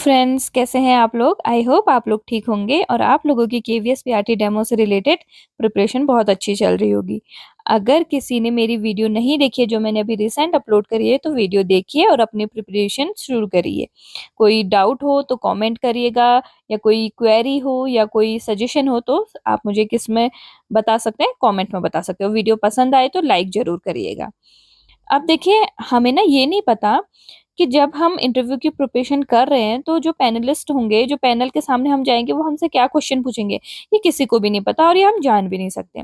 Friends, कैसे हैं आप लोग? आई होप आप लोग ठीक होंगे और आप लोगों की केवीएस पीआरटी डेमो से रिलेटेड प्रिपरेशन बहुत अच्छी चल रही होगी। अगर किसी ने मेरी वीडियो नहीं देखी है जो मैंने अभी रिसेंट अपलोड करी है तो वीडियो देखिए और अपनी प्रिपरेशन शुरू करिए। कोई डाउट हो तो कमेंट करिएगा, या कोई क्वेरी हो या कोई सजेशन हो तो आप मुझे किस में बता सकते हैं, कमेंट में बता सकते हो। वीडियो पसंद आए तो लाइक ज़रूर करिएगा। अब देखिए, हमें ना ये नहीं पता कि जब हम इंटरव्यू की प्रिपरेशन कर रहे हैं तो जो पैनलिस्ट होंगे, जो पैनल के सामने हम जाएँगे, वो हमसे क्या क्वेश्चन पूछेंगे, ये किसी को भी नहीं पता और ये हम जान भी नहीं सकते।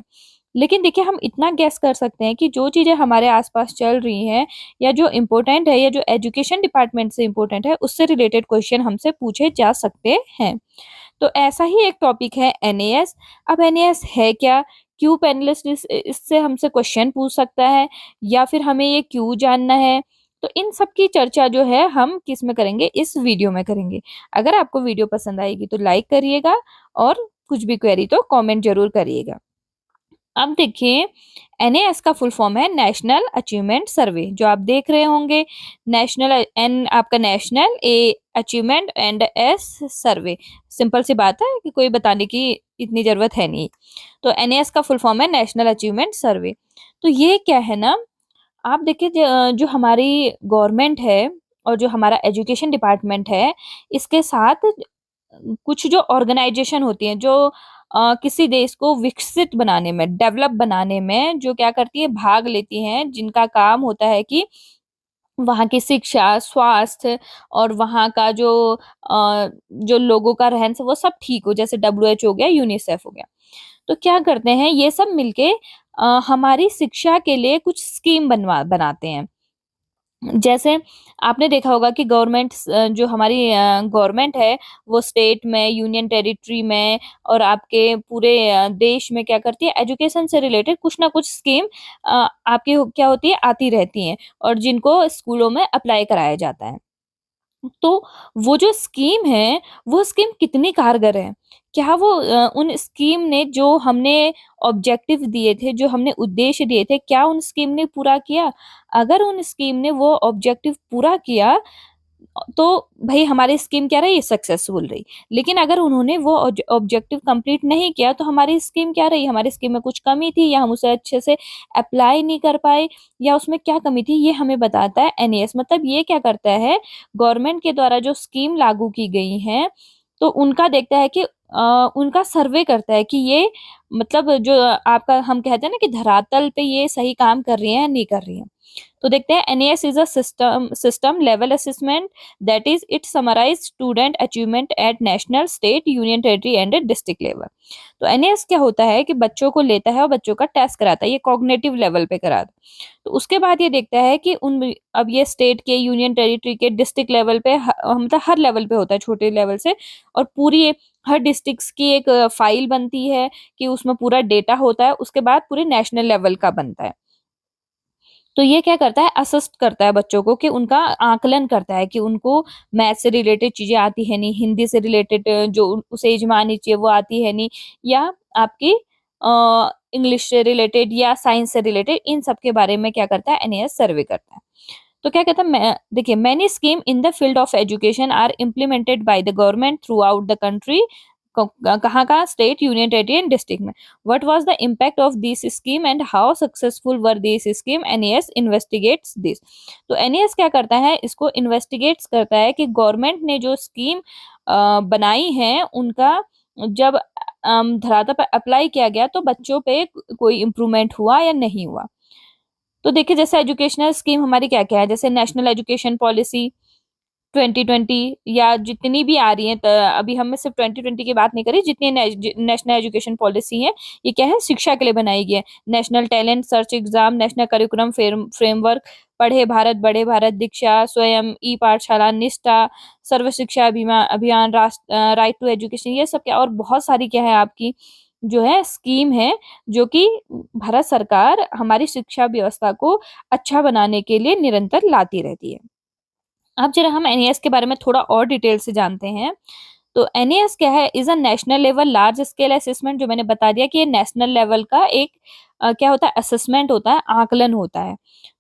लेकिन देखिए, हम इतना गेस कर सकते हैं कि जो चीज़ें हमारे आस-पास चल रही हैं या जो इम्पोर्टेंट है या जो एजुकेशन डिपार्टमेंट से इम्पोर्टेंट है, उससे रिलेटेड क्वेश्चन हमसे पूछे जा सकते हैं। तो ऐसा ही एक टॉपिक है एनएएस। अब एनएएस है क्या? क्यों पैनलिस्ट इससे हमसे क्वेश्चन पूछ सकता है, या फिर हमें ये क्यों जानना है? तो इन सब की चर्चा जो है हम किस में करेंगे? इस वीडियो में करेंगे। अगर आपको वीडियो पसंद आएगी तो लाइक करिएगा और कुछ भी क्वेरी तो कमेंट ज़रूर करिएगा। अब देखिए, एनएएस का फुल फॉर्म है नेशनल अचीवमेंट सर्वे। जो आप देख रहे होंगे, नेशनल एन आपका national, A achievement and S survey. Simple सी बात है कि कोई बताने की इतनी ज़रूरत है नहीं। तो एनएएस का फुल फॉर्म है नेशनल अचीवमेंट सर्वे। तो ये क्या है ना, आप देखिए जो हमारी गवर्नमेंट है और जो हमारा एजुकेशन डिपार्टमेंट है, इसके साथ कुछ जो ऑर्गेनाइजेशन होती हैं जो किसी देश को विकसित बनाने में, डेवलप बनाने में जो क्या करती है, भाग लेती हैं, जिनका काम होता है कि वहाँ की शिक्षा, स्वास्थ्य और वहाँ का जो लोगों का रहन-सहन वो सब ठीक हो, जैसे डब्ल्यूएच हो गया, यूनिसेफ हो गया। तो क्या करते हैं, ये सब मिलके हमारी शिक्षा के लिए कुछ स्कीम बनाते हैं। जैसे आपने देखा होगा कि जो हमारी गवर्नमेंट है, वो स्टेट में, यूनियन टेरिटरी में और आपके पूरे देश में क्या करती है, एजुकेशन से रिलेटेड कुछ ना कुछ स्कीम आपकी क्या होती है, आती रहती हैं और जिनको स्कूलों में अप्लाई कराया जाता है। तो वो जो स्कीम है, वो स्कीम कितनी कारगर है? क्या वो उन स्कीम ने जो हमने ऑब्जेक्टिव दिए थे, जो हमने उद्देश्य दिए थे, क्या उन स्कीम ने पूरा किया? अगर उन स्कीम ने वो ऑब्जेक्टिव पूरा किया, तो भई हमारी स्कीम क्या रही? सक्सेसफुल रही। लेकिन अगर उन्होंने वो ऑब्जेक्टिव कंप्लीट नहीं किया, तो हमारी स्कीम क्या रही? हमारी स्कीम में कुछ कमी थी, या हम उसे अच्छे से अप्लाई नहीं कर पाए, या उसमें क्या कमी थी, ये हमें बताता है एनएएस। मतलब ये क्या करता है, गवर्नमेंट के द्वारा जो स्कीम लागू की गई हैं, तो उनका देखता है कि उनका सर्वे करता है कि ये, मतलब जो आपका, हम कहते हैं ना कि धरातल पे ये सही काम कर रही हैं या नहीं कर रही हैं। तो देखते हैं, NAS is a system level assessment, that is it summarise student achievement at national, state, union territory and district level. तो एनएएस क्या होता है कि बच्चों को लेता है और बच्चों का टेस्ट कराता है, ये कॉग्निटिव लेवल पे कराता है। तो उसके बाद ये देखता है कि अब ये स्टेट के, यूनियन टेरिटरी के, डिस्ट्रिक्ट लेवल पे, मतलब हर लेवल पे होता है, छोटे लेवल से, और पूरी हर डिस्ट्रिक्ट्स की एक फाइल बनती है कि उसमें पूरा डेटा होता है, उसके बाद पूरे नेशनल लेवल का बनता है। तो ये क्या करता है, असिस्ट करता है बच्चों को, कि उनका आकलन करता है कि उनको मैथ से रिलेटेड चीज़ें आती है नहीं, हिंदी से रिलेटेड जो उस एज में आनी चाहिए वो आती है नहीं, या आपकी इंग्लिश से रिलेटेड या साइंस से रिलेटेड, इन सब के बारे में क्या करता है, एनएएस सर्वे करता है। तो क्या कहता है, देखिए, many scheme in the field of education are implemented by the government throughout the country. कहाँ कहाँ, state, union territory and district में। What was the impact of this scheme and how successful were this scheme? NAS investigates this. तो NAS क्या करता है, इसको investigates करता है कि गवर्नमेंट ने जो स्कीम बनाई है, उनका जब धरातल पर अप्लाई किया गया तो बच्चों पे कोई इम्प्रूवमेंट हुआ या नहीं हुआ। तो देखिए, जैसे एजुकेशनल स्कीम हमारी क्या-क्या है, जैसे नेशनल एजुकेशन पॉलिसी 2020, या जितनी भी आ रही हैं, अभी हमने सिर्फ 2020 की बात नहीं करी, जितनी नेशनल एजुकेशन पॉलिसी है, ये क्या है, शिक्षा के लिए बनाई गई है। National talent search exam, national curriculum framework, पढ़े भारत, बढ़े भारत, दीक्षा, स्वयं, ई पाठशाला, निष्ठा, सर्व शिक्षा अभियान, राइट टू एजुकेशन, ये सब क्या, और बहुत सारी क्या है आपकी जो है स्कीम है, जो कि भारत सरकार हमारी शिक्षा व्यवस्था को अच्छा बनाने के लिए निरंतर लाती रहती है। अब जरा हम एनईएस के बारे में थोड़ा और डिटेल से जानते हैं। तो एनईएस क्या है, is a national level large scale assessment. जो मैंने बता दिया कि ये नेशनल लेवल का एक क्या होता है, असेसमेंट होता है, आकलन होता है,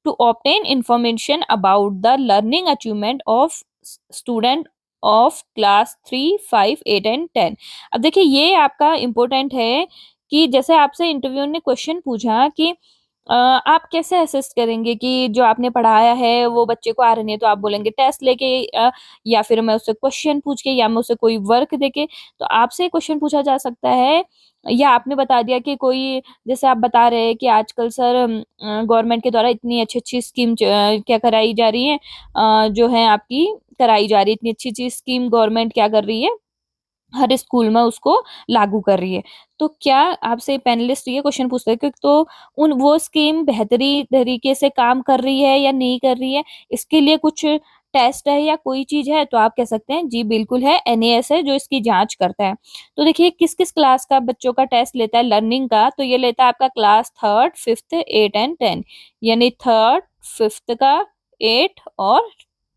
to obtain information about the learning achievement of student of class 3, 5, 8 and 10। अब देखिए ये आपका इम्पोर्टेंट है कि जैसे आपसे इंटरव्यू ने क्वेश्चन पूछा कि आप कैसे असिस्ट करेंगे कि जो आपने पढ़ाया है वो बच्चे को आ रहा नहीं है, तो आप बोलेंगे टेस्ट लेके या फिर मैं उससे क्वेश्चन पूछ के या मैं उसे कोई वर्क देके। तो आपसे क्वेश्चन पूछा जा सकता है या आपने बता दिया कि कोई, जैसे आप बता रहे हैं कि आजकल सर गवर्नमेंट के द्वारा इतनी अच्छी-अच्छी स्कीम क्या कराई जा रही है, जो है आपकी कराई जा रही है, इतनी अच्छी-अच्छी स्कीम गवर्नमेंट क्या कर रही है, हर स्कूल में उसको लागू कर रही है। तो क्या आपसे पैनलिस्ट ये क्वेश्चन पूछते हैं कि तो उन वो स्कीम बेहतरी तरीके से काम कर रही है या नहीं कर रही है? इसके लिए कुछ टेस्ट है या कोई चीज़ है? तो आप कह सकते हैं जी बिल्कुल है, एनएएस है जो इसकी जाँच करता है। तो देखिए किस-किस क्लास का बच्चों का टेस्ट लेता है लर्निंग का, तो ये लेता है आपका क्लास 3rd, 5th, 8 एंड 10, यानी 3rd, 5th का, 8 और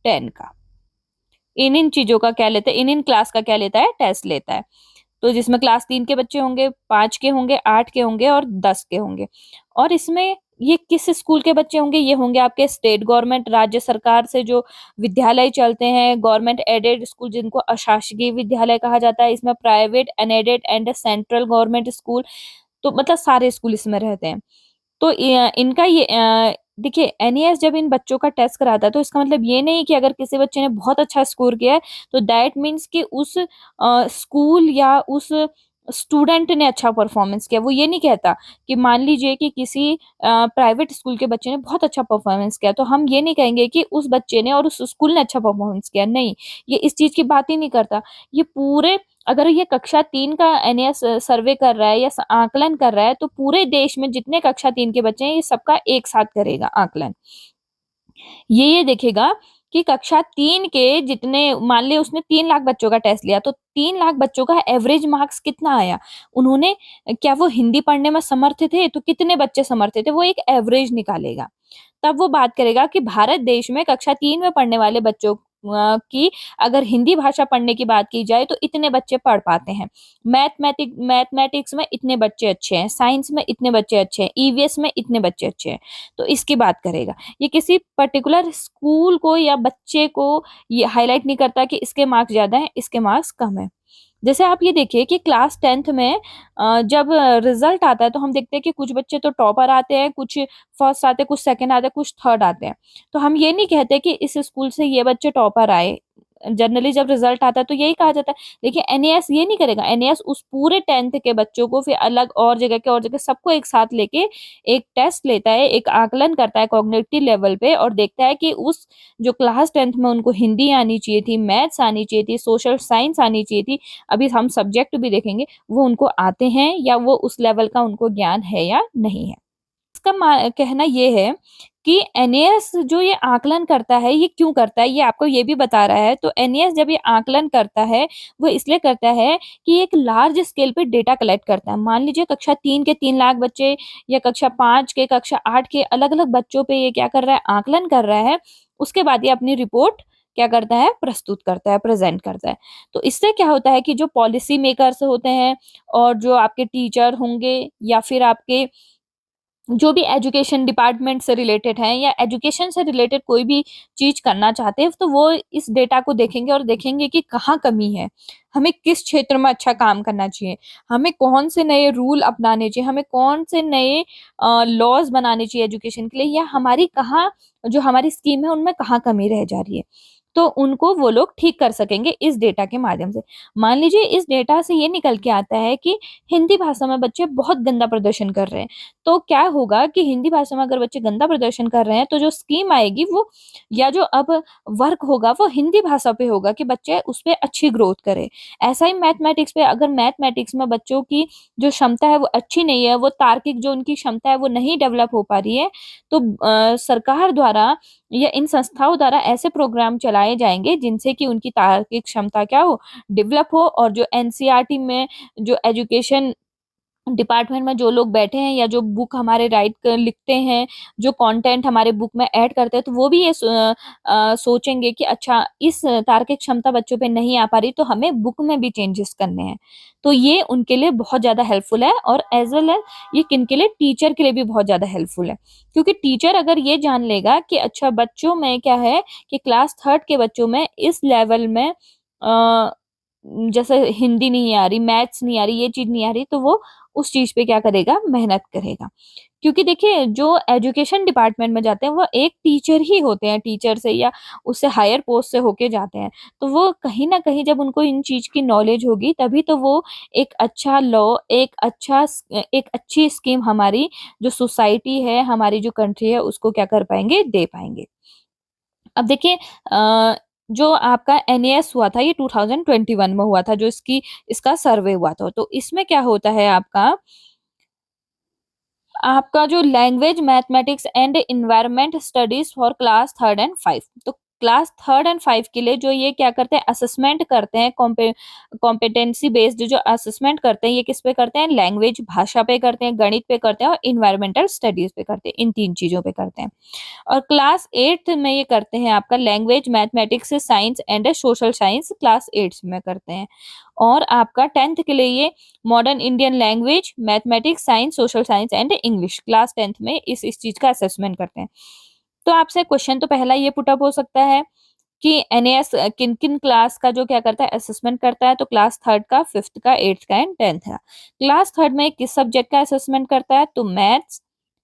10 का। इन-इन चीज़ों का क्या लेता है, इन-इन क्लास का क्या लेता है, टेस्ट लेता है। तो जिसमें क्लास 3 के बच्चे होंगे, 5 के होंगे, 8 के होंगे और 10 के होंगे। और इसमें ये किस स्कूल के बच्चे होंगे, ये होंगे आपके स्टेट गवर्नमेंट, राज्य सरकार से जो विद्यालय चलते हैं, गवर्नमेंट एडेड स्कूल जिनको अशासकीय विद्यालय कहा जाता है, इसमें private, unaided and central government school, तो मतलब सारे स्कूल इसमें रहते हैं। तो इनका ये देखिए एनईएस जब इन बच्चों का टेस्ट कराता है तो इसका मतलब ये नहीं कि अगर किसी बच्चे ने बहुत अच्छा स्कोर किया है तो दैट मीन्स कि उस स्कूल या उस स्टूडेंट ने अच्छा परफॉर्मेंस किया। वो ये नहीं कहता कि मान लीजिए कि किसी प्राइवेट स्कूल के बच्चे ने बहुत अच्छा परफॉर्मेंस किया तो हम ये नहीं कहेंगे कि उस बच्चे ने और उस स्कूल ने अच्छा परफॉर्मेंस किया, नहीं, ये इस चीज़ की बात ही नहीं करता। ये पूरे, अगर ये कक्षा 3 का एनईएस सर्वे कर रहा है या आकलन कर रहा है तो पूरे देश में जितने कक्षा 3 के बच्चे हैं ये सबका एक साथ करेगा आकलन। ये देखेगा कि कक्षा 3 के जितने, मान लिया उसने 3 लाख बच्चों का टेस्ट लिया तो 3 लाख बच्चों का एवरेज मार्क्स कितना आया? उन्होंने, क्या वो हिंदी पढ़ने में समर्थ थे? तो कितने बच्चे समर्थ थे? वो एक एवरेज निकालेगा। तब वो बात करेगा कि भारत देश में कक्षा 3 में पढ़ने वाले बच्चों की अगर हिंदी भाषा पढ़ने की बात की जाए तो इतने बच्चे पढ़ पाते हैं। मैथमेटिक्स में इतने बच्चे अच्छे हैं, साइंस में इतने बच्चे अच्छे हैं, ईवीएस में इतने बच्चे अच्छे हैं। तो इसकी बात करेगा। ये किसी पर्टिकुलर स्कूल को या बच्चे को ये हाइलाइट नहीं करता कि इसके मार्क्स ज़्यादा हैं, इसके मार्क्स कम हैं। जैसे आप ये देखिए कि क्लास 10th में जब रिजल्ट आता है तो हम देखते हैं कि कुछ बच्चे तो टॉपर आते हैं, कुछ फर्स्ट आते हैं, कुछ सेकंड आते हैं, कुछ थर्ड आते हैं। तो हम ये नहीं कहते कि इस स्कूल से ये बच्चे टॉपर आए। जनरली जब रिजल्ट आता है तो यही कहा जाता है। देखिए एनईएस ये नहीं करेगा, एनईएस उस पूरे 10th के बच्चों को फिर अलग और जगह सबको एक साथ लेके एक टेस्ट लेता है, एक आकलन करता है कॉग्निटिव लेवल पे और देखता है कि उस जो क्लास 10th में उनको हिंदी आनी चाहिए थी, मैथ्स आनी चाहिए थी, सोशल साइंस आनी चाहिए थी, अभी हम सब्जेक्ट भी देखेंगे, वो उनको आते हैं या वो उस लेवल का उनको ज्ञान है या नहीं है। इसका कहना ये है कि एनईएस जो ये आकलन करता है, ये क्यों करता है, ये आपको ये भी बता रहा है। तो एनईएस जब ये आकलन करता है, वो इसलिए करता है कि एक लार्ज स्केल पे डेटा कलेक्ट करता है। मान लीजिए कक्षा 3 के 3 लाख बच्चे या कक्षा 5 के, कक्षा 8 के अलग-अलग बच्चों पे ये क्या कर रहा है, आकलन कर रहा है। उसके बाद ये अपनी रिपोर्ट क्या करता है, प्रस्तुत करता है, प्रेज़ेंट करता है। तो इससे क्या होता है कि जो पॉलिसी मेकर्स होते हैं और जो आपके टीचर होंगे या फिर आपके जो भी एजुकेशन डिपार्टमेंट से रिलेटेड हैं या एजुकेशन से रिलेटेड कोई भी चीज़ करना चाहते हैं, तो वो इस डेटा को देखेंगे और देखेंगे कि कहाँ कमी है। हमें किस क्षेत्र में अच्छा काम करना चाहिए, हमें कौन से नए रूल अपनाने चाहिए, हमें कौन से नए लॉज़ बनाने चाहिए एजुकेशन के लिए या हमारी कहाँ, जो हमारी स्कीम है उनमें कहाँ कमी रह जा रही है। तो उनको वो लोग ठीक कर सकेंगे इस डेटा के माध्यम से। मान लीजिए इस डेटा से ये निकल के आता है कि हिंदी भाषा में बच्चे बहुत गंदा प्रदर्शन कर रहे हैं। तो क्या होगा कि हिंदी भाषा में अगर बच्चे गंदा प्रदर्शन कर रहे हैं तो जो स्कीम आएगी वो, या जो अब वर्क होगा वो हिंदी भाषा पे होगा कि बच्चे उस पे अच्छी ग्रोथ करें। ऐसा ही मैथमेटिक्स पे, अगर मैथमेटिक्स में बच्चों की जो क्षमता है वो अच्छी नहीं है, वो तार्किक जो उनकी क्षमता है वो नहीं डेवलप हो पा रही है, तो सरकार द्वारा या इन संस्थाओं द्वारा ऐसे प्रोग्राम चलाए जाएँगे जिनसे कि उनकी तार्किक क्षमता क्या हो, डेवलप हो। और जो एनसीईआरटी में जो एजुकेशन डिपार्टमेंट में जो लोग बैठे हैं या जो बुक हमारे राइट कर लिखते हैं, जो कंटेंट हमारे बुक में ऐड करते हैं, तो वो भी ये सोचेंगे कि अच्छा इस तार्किक क्षमता बच्चों पे नहीं आ पा रही, तो हमें बुक में भी चेंजेस करने हैं। तो ये उनके लिए बहुत ज़्यादा हेल्पफुल है और एज़ वेल एज़ ये किनके लिए, टीचर के लिए भी बहुत ज़्यादा हेल्पफुल है। क्योंकि टीचर अगर ये जान लेगा कि अच्छा बच्चों में क्या है कि क्लास 3rd के बच्चों में इस लेवल में जैसे हिंदी नहीं आ रही, मैथ्स नहीं आ रही, ये चीज नहीं आ रही, तो वो उस चीज पे क्या करेगा, मेहनत करेगा। क्योंकि देखिए जो एजुकेशन डिपार्टमेंट में जाते हैं वो एक टीचर ही होते हैं, टीचर से या उससे हायर पोस्ट से होके जाते हैं, तो वो कहीं ना कहीं जब उनको इन चीज की नॉलेज होगी तभी तो वो एक अच्छा लॉ, एक अच्छी स्कीम हमारी जो सोसाइटी है, हमारी जो कंट्री है, उसको क्या कर पाएंगे, दे पाएंगे। अब देखिए जो आपका एनएएस हुआ था ये 2021 में हुआ था, जो इसका सर्वे हुआ था, तो इसमें क्या होता है, आपका जो language mathematics and environment studies for class third and five, तो क्लास थर्ड एंड फाइव के लिए जो ये क्या करते हैं, असेसमेंट करते हैं, कॉम्पिटेंसी बेस्ड जो असेसमेंट करते हैं, ये किस पे करते हैं, लैंग्वेज भाषा पे करते हैं, गणित पे करते हैं और इन्वायरमेंटल स्टडीज पे करते हैं, इन तीन चीजों पे करते हैं। और क्लास एट्थ में ये करते हैं आपका language mathematics science and social science, class eighth में करते हैं। और आपका टेंथ के लिए ये modern Indian language mathematics science social science and English, class tenth में इस चीज का असेसमेंट करते हैं। तो आपसे क्वेश्चन तो पहला ये पुटअप हो सकता है कि एनएएस किन किन क्लास का जो क्या करता है, असेसमेंट करता है, तो क्लास थर्ड का, फिफ्थ का, एट्थ का एंड टेंथ का। क्लास थर्ड में किस सब्जेक्ट का असेसमेंट करता है, तो मैथ्स,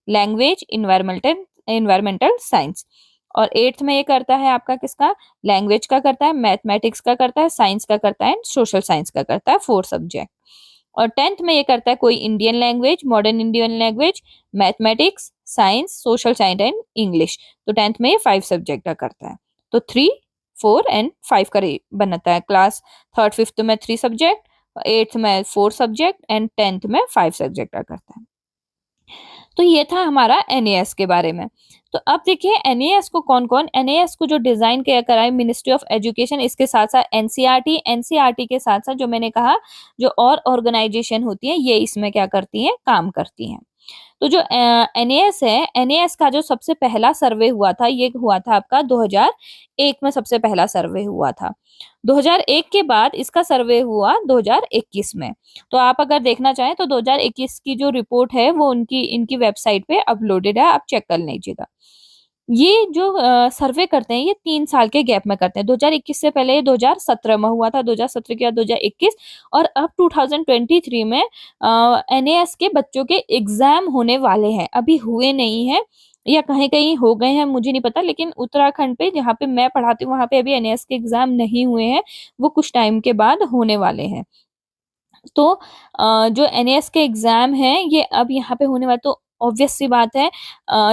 लैंग्वेज, इन्वायरमेंटल साइंस। और एट्थ में ये करता है आपका किसका, लैंग्वेज का करता है, मैथमेटिक्स का करता है, साइंस का करता है, सोशल साइंस का करता है, 4 सब्जेक्ट। और टेंथ में ये करता है कोई Indian language, modern Indian language, mathematics, science, social science and English. तो टेंथ में ये 5 सब्जेक्ट का करता है। तो 3, 4 एंड 5 का बनता है। क्लास थर्ड फिफ्थ में 3 सब्जेक्ट, एट्थ में 4 सब्जेक्ट एंड टेंथ में 5 सब्जेक्ट का करता है। तो ये था हमारा एनएएस के बारे में। तो अब देखिए एनएएस को कौन कौन, एनएएस को जो डिजाइन किया करा है मिनिस्ट्री ऑफ एजुकेशन, इसके साथ साथ एनसीईआरटी, एनसीईआरटी के साथ साथ जो मैंने कहा जो और ऑर्गेनाइजेशन होती है ये इसमें क्या करती हैं, काम करती हैं। तो जो एनएएस है, एनएएस का जो सबसे पहला सर्वे हुआ था ये हुआ था आपका 2001 में, सबसे पहला सर्वे हुआ था। 2001 के बाद इसका सर्वे हुआ 2021 में। तो आप अगर देखना चाहें तो 2021 की जो रिपोर्ट है वो उनकी इनकी वेबसाइट पे अपलोडेड है, आप चेक कर लीजिएगा। ये जो सर्वे करते हैं ये 3 साल के गैप में करते हैं। 2021 से पहले 2017 में हुआ था, 2017 के बाद 2021, और अब 2023 में एनएएस के बच्चों के एग्जाम होने वाले हैं, अभी हुए नहीं हैं या कहीं कहीं हो गए हैं, मुझे नहीं पता, लेकिन उत्तराखंड पे जहाँ पे मैं पढ़ाती हूँ वहाँ पे अभी एनएएस के एग्जाम नहीं हुए हैं, वो कुछ टाइम के बाद होने वाले हैं। तो जो एनएएस के एग्जाम हैं ये अब यहाँ पे होने वाले, तो ऑब्वियस सी बात है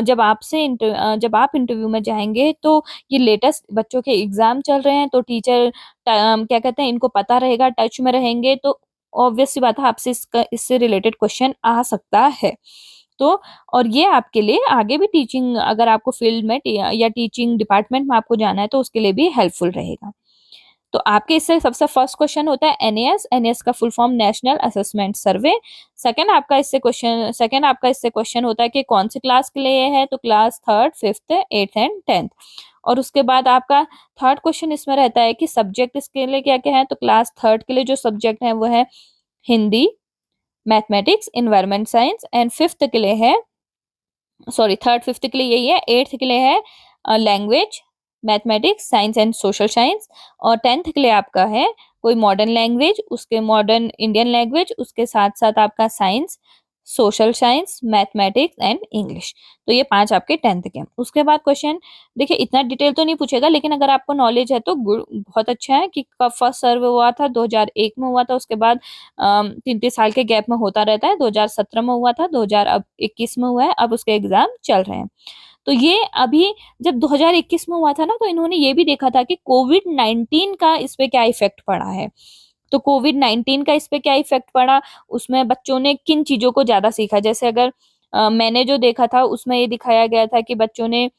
जब आप इंटरव्यू में जाएंगे तो ये लेटेस्ट बच्चों के एग्जाम चल रहे हैं, तो टीचर क्या कहते हैं इनको पता रहेगा, टच में रहेंगे, तो ऑब्वियस सी बात है आपसे इससे रिलेटेड क्वेश्चन आ सकता है। तो और ये आपके लिए आगे भी टीचिंग, अगर आपको फील्ड में या टीचिंग डिपार्टमेंट में आपको जाना है तो उसके लिए भी हेल्पफुल रहेगा। तो आपके इससे सबसे फर्स्ट क्वेश्चन होता है एनएएस, एनएएस का फुल फॉर्म नेशनल असेसमेंट सर्वे। सेकंड आपका इससे क्वेश्चन होता है कि कौन सी क्लास के लिए है, तो class third, fifth, eighth and tenth. और उसके बाद आपका थर्ड क्वेश्चन इसमें रहता है कि सब्जेक्ट इसके लिए क्या क्या है, तो क्लास थर्ड के लिए जो सब्जेक्ट है वो है Hindi, mathematics, environment science, and fifth के लिए है, सॉरी थर्ड फिफ्थ के लिए यही है, एट्थ के लिए है language, mathematics, science and social science, और टेंथ के लिए आपका है कोई मॉडर्न लैंग्वेज, उसके मॉडर्न इंडियन लैंग्वेज, उसके साथ साथ आपका science, social science, mathematics and English. तो ये 5 आपके टेंथ के। उसके बाद क्वेश्चन देखिए इतना डिटेल तो नहीं पूछेगा, लेकिन अगर आपको नॉलेज है तो बहुत अच्छा है कि कब फर्स्ट सर्वे हुआ था, 2001 में हुआ था, उसके बाद 3-3 साल के गैप में होता रहता है, 2017 में हुआ था, 2021 में हुआ है, अब उसके एग्जाम चल रहे हैं। तो ये अभी जब 2021 में हुआ था ना, तो इन्होंने ये भी देखा था कि कोविड-19 का इस पे क्या इफेक्ट पड़ा है। तो कोविड-19 का इस पे क्या इफेक्ट पड़ा, उसमें बच्चों ने किन चीजों को ज्यादा सीखा, जैसे अगर मैंने जो देखा था उसमें ये दिखाया गया था कि बच्चों ने,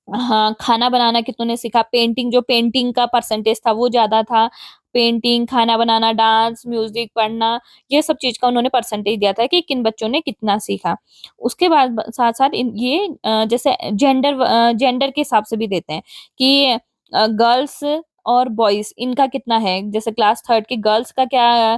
हाँ, खाना बनाना कितनों ने सीखा, पेंटिंग का परसेंटेज था वो ज्यादा था, पेंटिंग, खाना बनाना, डांस, म्यूजिक, पढ़ना, ये सब चीज का उन्होंने परसेंटेज दिया था कि किन बच्चों ने कितना सीखा। उसके बाद साथ साथ ये जैसे जेंडर के हिसाब से भी देते हैं कि गर्ल्स और बॉयज इनका कितना है, जैसे क्लास थर्ड की गर्ल्स का क्या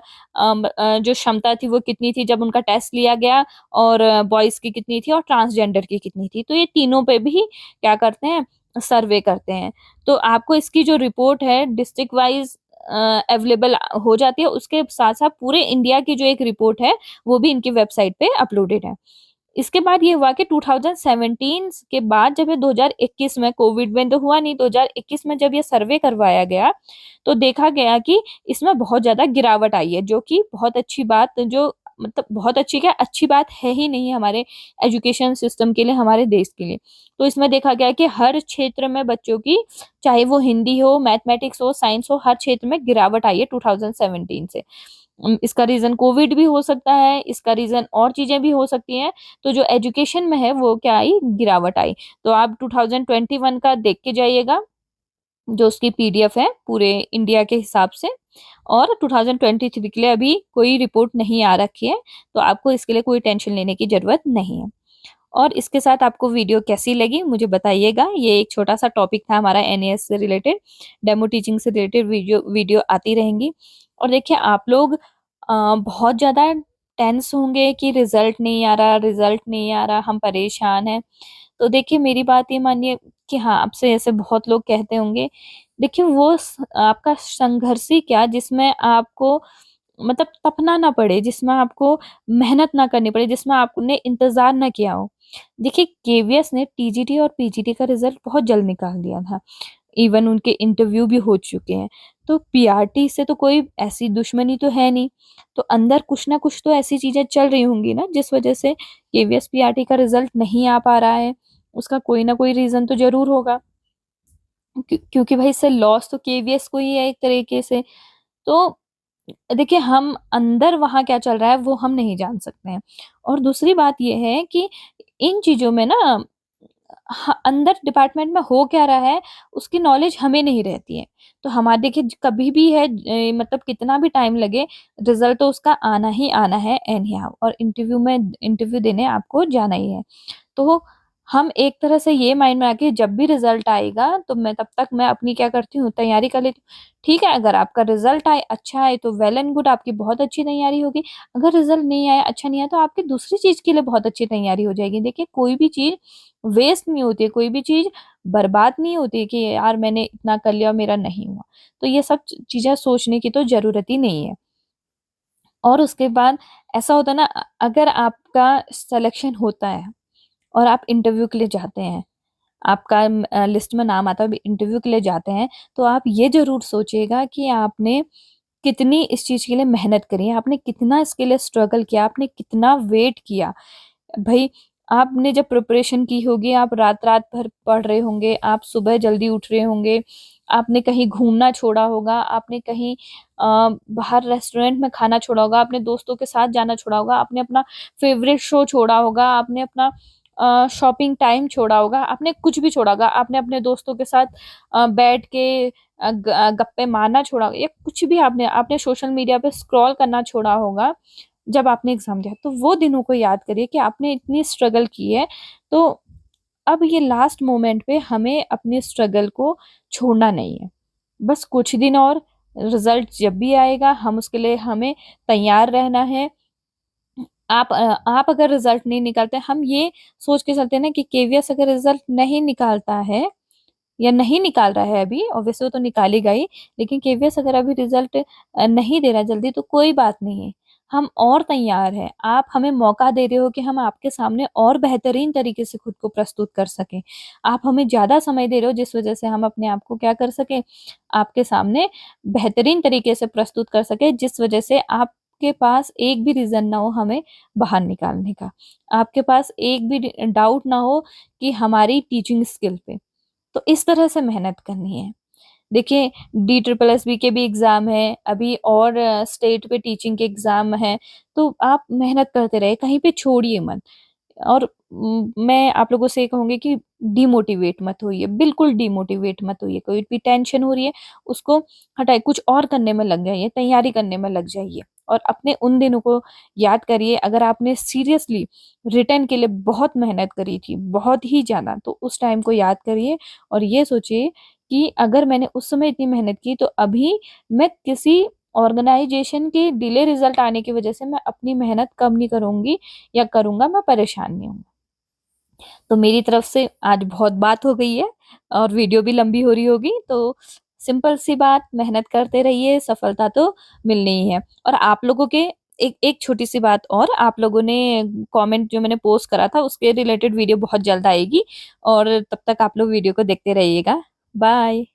जो क्षमता थी वो कितनी थी जब उनका टेस्ट लिया गया, और बॉयज की कितनी थी और ट्रांसजेंडर की कितनी थी, तो ये तीनों पे भी क्या करते हैं, सर्वे करते हैं। तो आपको इसकी जो रिपोर्ट है डिस्ट्रिक्ट वाइज अवेलेबल हो जाती है। उसके साथ-साथ पूरे इंडिया की जो एक रिपोर्ट है, वो भी इनकी वेबसाइट पे अपलोडेड है। इसके बाद ये हुआ कि 2017 के बाद जब ये 2021 में, कोविड में तो हुआ नहीं, 2021 में जब ये सर्वे करवाया गया, तो देखा गया कि इसमें बहुत ज़्यादा गिरावट आई है, जो कि बहुत अच्छी बात, जो मतलब बहुत अच्छी क्या, अच्छी बात है ही नहीं हमारे एजुकेशन सिस्टम के लिए, हमारे देश के लिए। तो इसमें देखा गया कि हर क्षेत्र में बच्चों की, चाहे वो हिंदी हो, मैथमेटिक्स हो, साइंस हो, हर क्षेत्र में गिरावट आई है 2017 से। इसका रीज़न कोविड भी हो सकता है, इसका रीज़न और चीज़ें भी हो सकती हैं। तो जो एजुकेशन में है वो क्या आई, गिरावट आई। तो आप 2021 का देख के जाइएगा, जो उसकी पीडीएफ है पूरे इंडिया के हिसाब से, और 2023 के लिए अभी कोई रिपोर्ट नहीं आ रखी है, तो आपको इसके लिए कोई टेंशन लेने की ज़रूरत नहीं है। और इसके साथ आपको वीडियो कैसी लगी मुझे बताइएगा। ये एक छोटा-सा टॉपिक था हमारा एनईएस से रिलेटेड, डेमो टीचिंग से रिलेटेड वीडियो वीडियो आती रहेंगी। और देखिए आप लोग बहुत ज़्यादा टेंस होंगे कि रिज़ल्ट नहीं आ रहा, रिज़ल्ट नहीं आ रहा, हम परेशान हैं। तो देखिए मेरी बात ये मानिए कि हाँ, आपसे ऐसे बहुत लोग कहते होंगे। देखिए वो आपका संघर्ष ही क्या, जिसमें आपको मतलब तपना ना पड़े, जिसमें आपको मेहनत ना करनी पड़े, जिसमें आपने इंतज़ार ना किया हो। देखिए केवीएस ने टीजीटी और पीजीटी का रिज़ल्ट बहुत जल्द निकाल दिया था। इवन उनके इंटरव्यू भी हो चुके हैं। तो पीआरटी से तो कोई ऐसी दुश्मनी तो है नहीं। तो अंदर कुछ ना कुछ तो ऐसी चीज़ें चल रही होंगी ना, जिस वज़ह से केवीएस पीआरटी का रिज़ल्ट नहीं आ पा रहा है। उसका कोई ना कोई रीज़न तो ज़रूर होगा। क्योंकि भाई इससे लॉस तो केवीएस को ही है एक तरीके से। तो देखिए हम अंदर वहाँ क्या चल रहा है वो हम नहीं जान सकते हैं। और दूसरी बात ये है कि इन चीज़ों में ना अंदर डिपार्टमेंट में हो क्या रहा है उसकी नॉलेज हमें नहीं रहती है। तो हमारे देखिए कभी भी है, मतलब कितना भी टाइम लगे, रिज़ल्ट तो उसका आना ही आना है एनी हाउ, और इंटरव्यू देने आपको जाना ही है। तो हम एक तरह से ये माइंड में आके जब भी रिज़ल्ट आएगा तो मैं तब तक मैं अपनी क्या करती हूँ, तैयारी कर लेती हूँ। ठीक है, अगर आपका रिज़ल्ट आए, अच्छा आए तो वेल एंड गुड, आपकी बहुत अच्छी तैयारी होगी। अगर रिज़ल्ट नहीं आया, अच्छा नहीं आया, तो आपकी दूसरी चीज़ के लिए बहुत अच्छी तैयारी हो जाएगी। देखिए कोई भी चीज़ वेस्ट नहीं होती है, कोई भी चीज़ बर्बाद नहीं होती है कि यार मैंने इतना कर लिया मेरा नहीं हुआ। तो ये सब चीज़ें सोचने की तो ज़रूरत ही नहीं है। और उसके बाद ऐसा होता है ना, अगर आपका सिलेक्शन होता है और आप इंटरव्यू के लिए जाते हैं, आपका लिस्ट में नाम आता है, इंटरव्यू के लिए जाते हैं, तो आप ये ज़रूर सोचिएगा कि आपने कितनी इस चीज़ के लिए मेहनत करी है, आपने कितना इसके लिए स्ट्रगल किया, आपने कितना वेट किया। भई आपने जब प्रिपरेशन की होगी, आप रात-रात भर पढ़ रहे होंगे, आप सुबह जल्दी उठ रहे होंगे, आपने कहीं घूमना छोड़ा होगा, आपने कहीं बाहर रेस्टोरेंट में खाना छोड़ा होगा, आपने दोस्तों के साथ जाना छोड़ा होगा, आपने अपना फ़ेवरेट शो छोड़ा होगा, आपने अपना शॉपिंग टाइम छोड़ा होगा, आपने कुछ भी छोड़ा होगा, आपने अपने दोस्तों के साथ बैठ के गप्पे मारना छोड़ा होगा, या कुछ भी आपने आपने सोशल मीडिया पे स्क्रॉल करना छोड़ा होगा, जब आपने एग्ज़ाम दिया। तो वो दिनों को याद करिए कि आपने इतनी स्ट्रगल की है, तो अब ये लास्ट मोमेंट पे हमें अपने स्ट्रगल को छोड़ना नहीं है। बस कुछ दिन और, रिज़ल्ट जब भी आएगा हम उसके लिए हमें तैयार रहना है। आप अगर रिज़ल्ट नहीं निकालते, हम ये सोच के चलते हैं ना कि केवीएस अगर रिज़ल्ट नहीं निकालता है या नहीं निकाल रहा है अभी, ऑब्वियसली वो तो निकालेगा ही, लेकिन केवीएस अगर अभी रिज़ल्ट नहीं दे रहा है जल्दी, तो कोई बात नहीं है, हम और तैयार हैं। आप हमें मौका दे रहे हो कि हम आपके सामने और बेहतरीन तरीके से खुद को प्रस्तुत कर सकें। आप हमें ज़्यादा समय दे रहे हो जिस वज़ह से हम अपने आप को क्या कर सकें, आपके सामने बेहतरीन तरीके से प्रस्तुत कर सकें, जिस वज़ह से आपके पास एक भी रीज़न ना हो हमें बाहर निकालने का। आपके पास एक भी डाउट ना हो कि हमारी टीचिंग स्किल पे। तो इस तरह से मेहनत करनी है। देखिए DSSB के भी एग्ज़ाम हैं, अभी और स्टेट पे टीचिंग के एग्ज़ाम हैं, तो आप मेहनत करते रहिए, कहीं पे छोड़िए मत। और मैं आप लोगों से ये कहूँगी कि डिमोटिवेट मत होइए, बिल्कुल डिमोटिवेट मत होइए। कोई भी टेंशन हो रही है, उसको हटाइए, कुछ और करने में लग जाइए, तैयारी करने में लग जाइए। और अपने उन दिनों को याद करिए, अगर आपने सीरियसली रिटन के लिए बहुत मेहनत करी थी, बहुत ही ज़्यादा, तो उस टाइम को याद करिए और ये सोचिए कि अगर मैंने उस समय इतनी मेहनत की, तो अभी मैं किसी ऑर्गनाइज़ेशन के डिले रिज़ल्ट आने की वज़ह से मैं अपनी मेहनत कम नहीं करूँगी या करूँगा, मैं परेशान नहीं हूँ। तो मेरी तरफ से आज बहुत बात हो गई है और वीडियो भी लंबी हो रही होगी, तो सिंपल सी बात, मेहनत करते रहिए, सफलता तो मिलनी ही है। और आप लोगों के एक एक छोटी सी बात और, आप लोगों ने कमेंट जो मैंने पोस्ट करा था उसके रिलेटेड वीडियो बहुत जल्द आएगी, और तब तक आप लोग वीडियो को देखते रहिएगा। बाय।